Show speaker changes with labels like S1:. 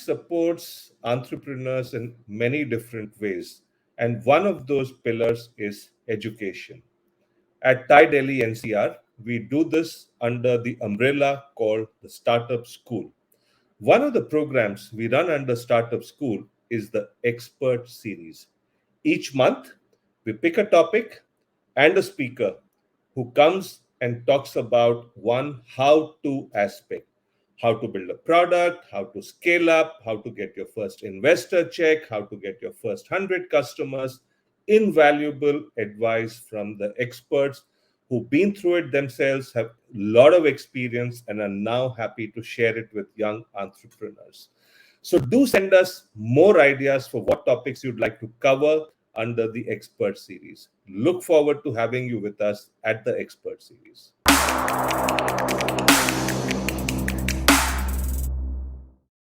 S1: supports entrepreneurs in many different ways, and one of those pillars is education. At TiE Delhi NCR, we do this under the umbrella called the Startup School. One of the programs we run under Startup School is the Expert Series. Each month, we pick a topic and a speaker who comes and talks about one how to aspect: how to build a product, how to scale up, how to get your first investor check, how to get your first 100 customers. Invaluable advice from the experts who've been through it themselves, have a lot of experience, and are now happy to share it with young entrepreneurs. So do send us more ideas for what topics you'd like to cover under the Expert Series. Look forward to having you with us at the Expert Series.